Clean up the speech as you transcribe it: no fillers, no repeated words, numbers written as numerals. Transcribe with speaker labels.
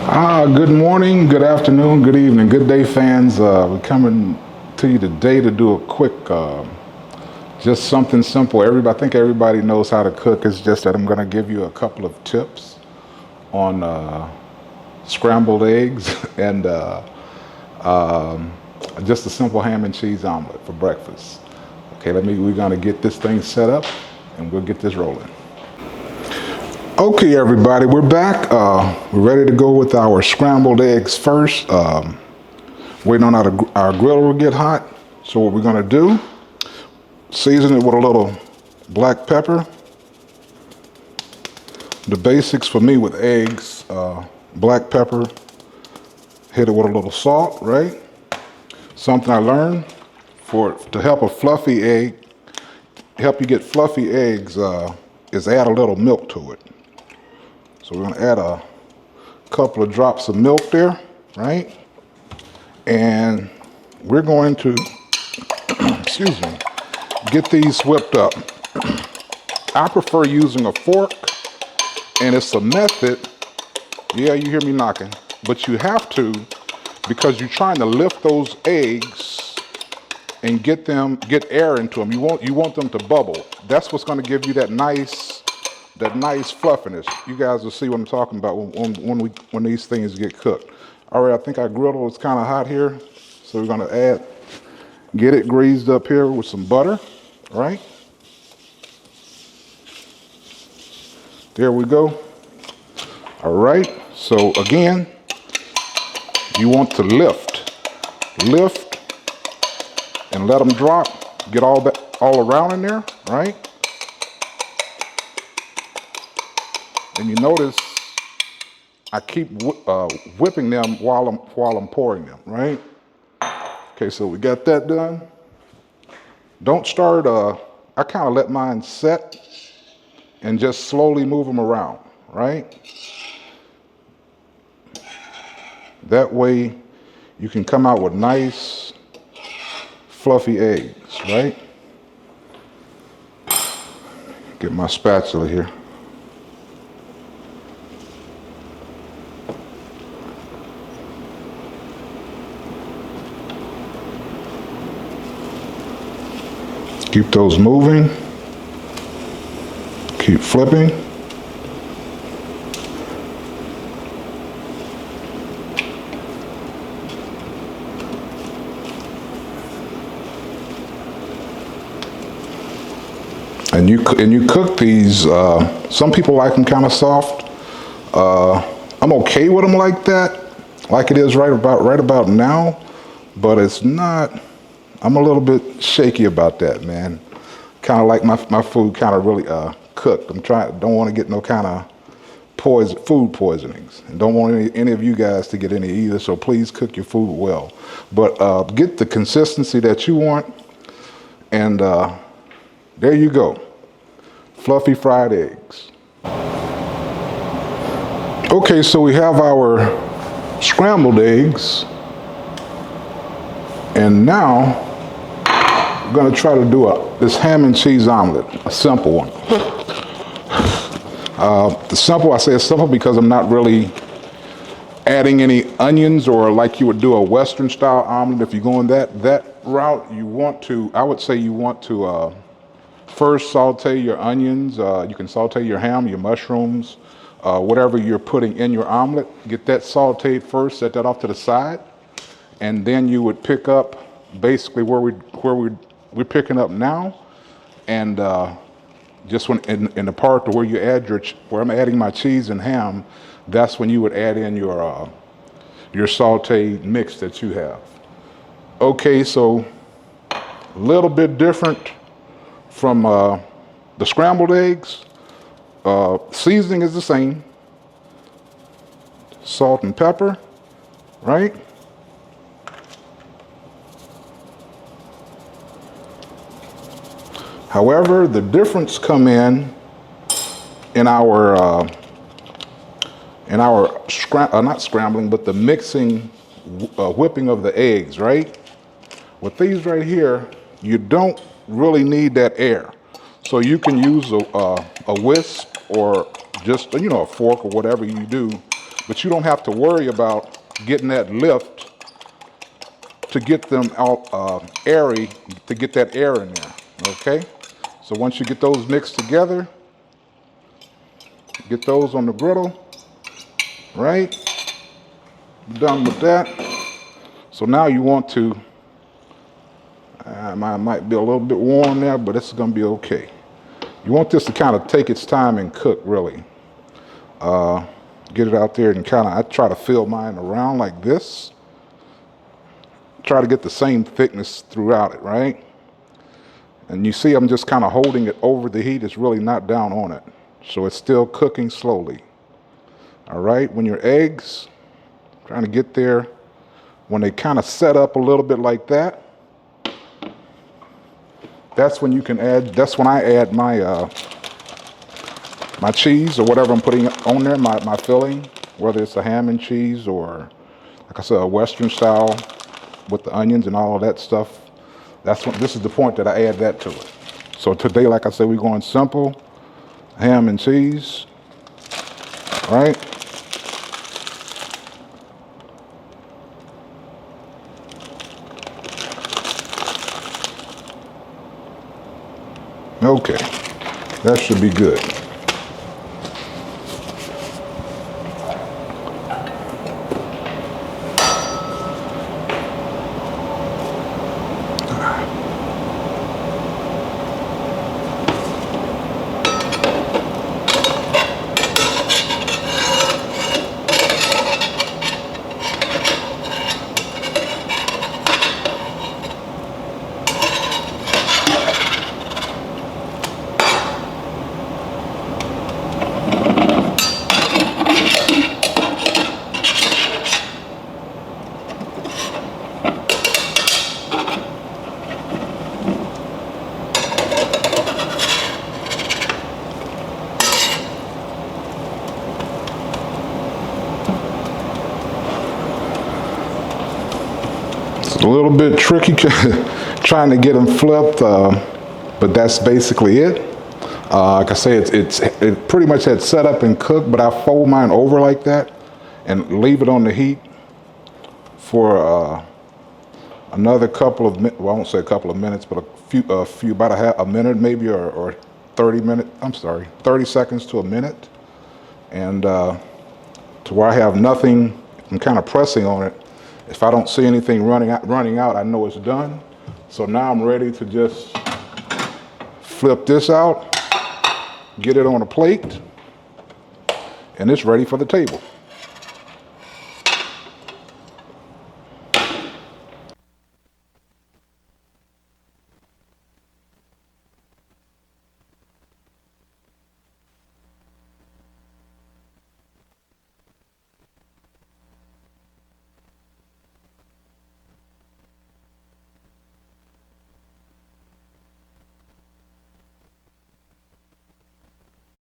Speaker 1: Good morning, good afternoon, good evening, good day, fans. We're coming to you today to do a quick, just something simple. I think everybody knows how to cook. It's just that I'm going to give you a couple of tips on scrambled eggs and just a simple ham and cheese omelet for breakfast. Okay, we're going to get this thing set up and we'll get this rolling. Okay, everybody, we're back. We're ready to go with our scrambled eggs first. Waiting on our grill to get hot. So what we're gonna do, season it with a little black pepper. The basics for me with eggs, black pepper, hit it with a little salt, right? Something I learned to help a fluffy egg, help you get fluffy eggs, is add a little milk to it. So we're gonna add a couple of drops of milk there, right? And we're going to, excuse me, get these whipped up. I prefer using a fork, and it's a method. Yeah, you hear me knocking, but you have to, because you're trying to lift those eggs and get air into them. You want them to bubble. That's what's going to give you that nice fluffiness. You guys will see what I'm talking about when these things get cooked. All right, I think our griddle is kind of hot here, so we're gonna get it greased up here with some butter, right? There we go. All right, so again, you want to lift, and let them drop. Get all around in there, right? And you notice I keep whipping them while I'm pouring them, right? Okay, so we got that done. Don't start, I kind of let mine set and just slowly move them around, right? That way you can come out with nice, fluffy eggs, right? Get my spatula here. Keep those moving. Keep flipping. And you cook these. Some people like them kind of soft. I'm okay with them like that, like it is right about now. But it's not. I'm a little bit shaky about that, man. Kind of like my food kind of really cooked. Don't want to get no kind of food poisonings, and don't want any of you guys to get any either. So please cook your food well, but get the consistency that you want, and there you go, fluffy fried eggs. Okay, so we have our scrambled eggs, and now we're gonna try to do this ham and cheese omelet, a simple one. I say it's simple because I'm not really adding any onions, or like you would do a Western style omelet. If you're going that route, I would say you want to first saute your onions. You can saute your ham, your mushrooms, whatever you're putting in your omelet. Get that sauteed first, set that off to the side, and then you would pick up basically where we're picking up now, and just when in the part to where you add where I'm adding my cheese and ham, that's when you would add in your sauteed mix that you have. Okay, so a little bit different from the scrambled eggs. Seasoning is the same, salt and pepper, right? However, the difference come in our not scrambling, but the mixing, whipping of the eggs, right? With these right here, you don't really need that air. So you can use a whisk or just, a fork or whatever you do but you don't have to worry about getting that lift to get them out airy, to get that air in there, okay? So once you get those mixed together, get those on the griddle, right? Done with that. So now you want to, might be a little bit warm there, but it's gonna be okay. You want this to kind of take its time and cook, really. Get it out there and I try to fill mine around like this. Try to get the same thickness throughout it, right? And you see I'm just kind of holding it over the heat. It's really not down on it. So it's still cooking slowly. All right, when your eggs, trying to get there, when they kind of set up a little bit like that, that's when you can add, that's when I add my my cheese or whatever I'm putting on there, my filling, whether it's a ham and cheese or, like I said, a Western style with the onions and all of that stuff. This is the point that I add that to it. So today, like I said, we're going simple, ham and cheese, right? Okay, that should be good. A little bit tricky trying to get them flipped, but that's basically it. Like I say, it pretty much had set up and cooked, but I fold mine over like that and leave it on the heat for another couple of minutes. Well, I won't say a couple of minutes, but about a minute maybe, or 30 seconds to a minute, and to where I have nothing. I'm kind of pressing on it. If I don't see anything running out, I know it's done. So now I'm ready to just flip this out, get it on a plate, and it's ready for the table.